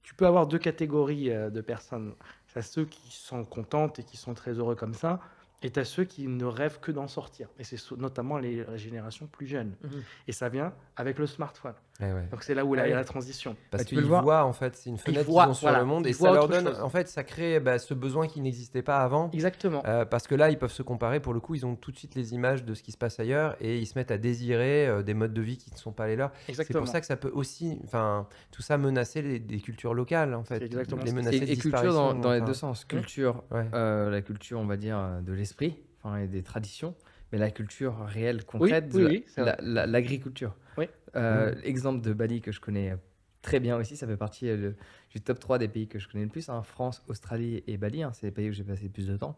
tu peux avoir deux catégories de personnes. Tu as ceux qui sont contentes et qui sont très heureux comme ça, et tu as ceux qui ne rêvent que d'en sortir. Et c'est notamment les générations plus jeunes. Mhm. Et ça vient avec le smartphone. Eh ouais. Donc c'est là où Ah il y a oui. la transition. Parce tu peux le qu'ils voir. voient, en fait, c'est une Ils fenêtre qu'ils voient, ont sur voilà, le monde ils et voient ça leur autre donne, chose. en fait, ça crée ce besoin qui n'existait pas avant. Exactement. Parce que là, ils peuvent se comparer. Pour le coup, ils ont tout de suite les images de ce qui se passe ailleurs et ils se mettent à désirer des modes de vie qui ne sont pas les leurs. C'est Exactement. pour ça que ça peut aussi, tout ça menacer des cultures locales, en fait. C'est exactement Les ça. menacer de Et culture disparition. dans les enfin, deux sens. Culture, Ouais. la culture, on va dire, de l'esprit, enfin, et des traditions, mais la culture réelle, Oui, concrète, oui, c'est vrai. l'agriculture. Oui. Exemple de Bali que je connais très bien aussi, ça fait partie du top 3 des pays que je connais le plus, hein, France, Australie et Bali, hein, c'est les pays où j'ai passé le plus de temps.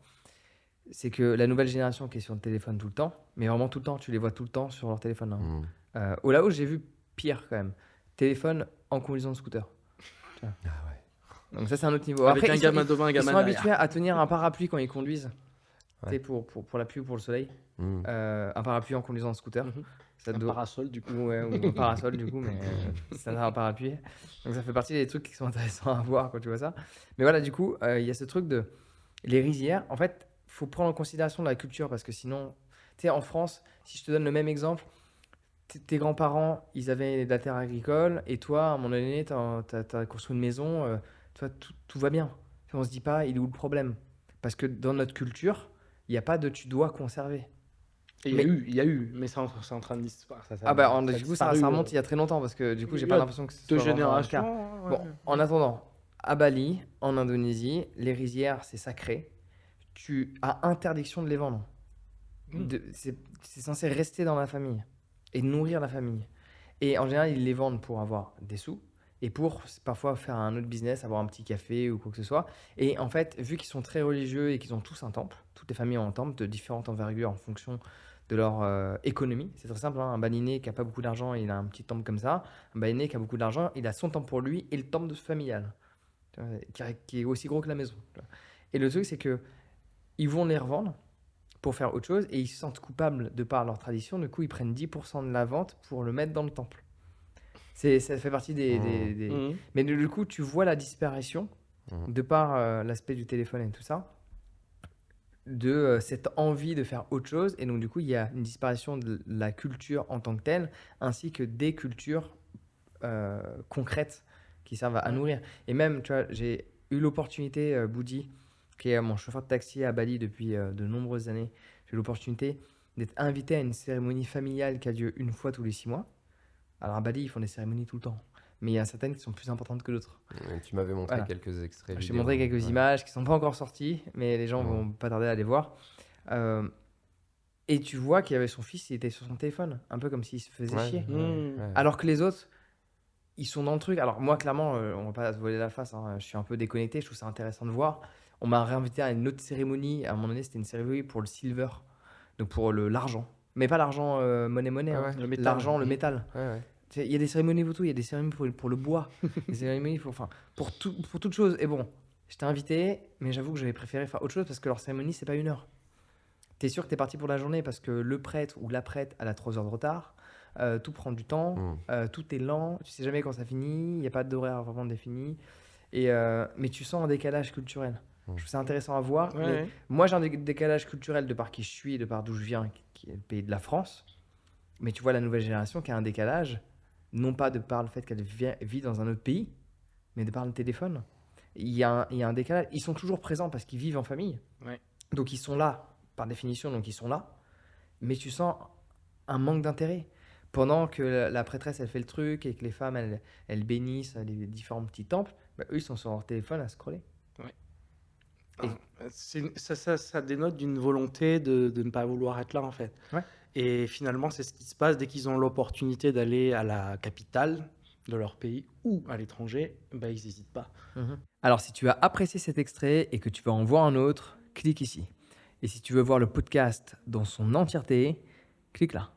C'est que la nouvelle génération qui est sur le téléphone tout le temps, mais vraiment tout le temps, tu les vois tout le temps sur leur téléphone, hein. Mm. Au Laos, j'ai vu pire quand même. Téléphone en conduisant de scooter. Ah ouais. Donc ça, c'est un autre niveau. Avec Après, un ils sont, gamin devant, un ils gamin sont derrière. habitués à tenir un parapluie quand ils conduisent. Ouais. Tu sais, pour la pluie ou pour le soleil. Mm. Un parapluie en conduisant en scooter. Mhm. Ça Un doit- parasol, du coup. Ouais, ou un parasol du coup, mais ça a un parapluie. Donc ça fait partie des trucs qui sont intéressants à voir quand tu vois ça. Mais voilà, du coup, il y a ce truc de les rizières. En fait, faut prendre en considération la culture parce que sinon, tu sais, en France, si je te donne le même exemple, tes grands-parents, ils avaient de la terre agricole et toi, à un moment donné, t'as construit une maison, toi, tout va bien. On se dit pas, il est où le problème? Parce que dans notre culture, il n'y a pas de tu dois conserver. Et Mais- il y a eu, mais c'est en train de disparaître. Ah bah, a du coup, ça disparu, remonte il y a très longtemps parce que du coup, j'ai il y pas a l'impression que ce deux soit vraiment le cas. générations. Ouais. Bon, en attendant, à Bali, en Indonésie, les rizières, c'est sacré. Tu as interdiction de les vendre. Mm. C'est censé rester dans la famille et nourrir la famille. Et en général, ils les vendent pour avoir des sous et pour parfois faire un autre business, avoir un petit café ou quoi que ce soit. Et en fait, vu qu'ils sont très religieux et qu'ils ont tous un temple, toutes les familles ont un temple de différentes envergures en fonction de leur économie. C'est très simple, hein. Un baliné qui a pas beaucoup d'argent, il a un petit temple comme ça. Un baliné qui a beaucoup d'argent, il a son temple pour lui et le temple de familial, tu vois, qui est aussi gros que la maison, tu vois. Et le truc, c'est que ils vont les revendre pour faire autre chose et ils se sentent coupables de par leur tradition. Du coup, ils prennent 10% de la vente pour le mettre dans le temple. Ça fait partie des. Mhm. Mais du coup, tu vois la disparition Mhm. de par l'aspect du téléphone et tout ça, de cette envie de faire autre chose. Et donc, du coup, il y a une disparition de la culture en tant que telle, ainsi que des cultures concrètes qui servent à Ouais. nourrir. Et même, tu vois, j'ai eu l'opportunité, Boudi, qui est mon chauffeur de taxi à Bali depuis de nombreuses années, j'ai eu l'opportunité d'être invité à une cérémonie familiale qui a lieu une fois tous les 6 mois. Alors à Bali, ils font des cérémonies tout le temps. Mais il y a certaines qui sont plus importantes que d'autres. Tu m'avais montré Voilà. quelques extraits Je t'ai vidéo. montré quelques Ouais. images qui sont pas encore sorties, mais les gens Ouais. vont pas tarder à les voir. Et tu vois qu'il y avait son fils, il était sur son téléphone, un peu comme s'il se faisait Ouais, chier. ouais, Mm. ouais. Alors que les autres, ils sont dans le truc. Alors moi, clairement, on va pas se voiler la face, hein, je suis un peu déconnecté, je trouve ça intéressant de voir. On m'a réinvité à une autre cérémonie. À un moment donné, c'était une cérémonie pour le silver, donc pour l'argent. Mais pas l'argent monnaie, Ouais, hein. ouais. Le métal. L'argent, le Mhm. métal. Ouais, ouais. Tu sais, il y a des cérémonies pour tout, il y a des cérémonies pour le bois, des cérémonies pour toute chose. Et bon, je t'ai invité, mais j'avoue que j'avais préféré faire autre chose parce que leur cérémonie, c'est pas 1 heure. T'es sûr que t'es parti pour la journée parce que le prêtre ou la prêtre a 3 heures de retard, tout prend du temps, tout est lent, tu sais jamais quand ça finit, il n'y a pas d'horaire vraiment défini. Mais tu sens un décalage culturel. Je trouve ça intéressant à voir. Ouais, Mais ouais. moi, j'ai un décalage culturel de par qui je suis et de par d'où je viens, qui est le pays de la France. Mais tu vois la nouvelle génération qui a un décalage, non pas de par le fait qu'elle vit dans un autre pays, mais de par le téléphone. Il y a un décalage. Ils sont toujours présents parce qu'ils vivent en famille. Ouais. Donc ils sont là, par définition, donc ils sont là. Mais tu sens un manque d'intérêt. Pendant que la prêtresse, elle fait le truc et que les femmes, elles bénissent les différents petits temples, bah, eux, ils sont sur leur téléphone à scroller. Et- Ça dénote d'une volonté de ne pas vouloir être là, en fait. Ouais. Et finalement, c'est ce qui se passe dès qu'ils ont l'opportunité d'aller à la capitale de leur pays ou à l'étranger, bah, ils n'hésitent pas. Alors, si tu as apprécié cet extrait et que tu veux en voir un autre, clique ici. Et si tu veux voir le podcast dans son entièreté, clique là.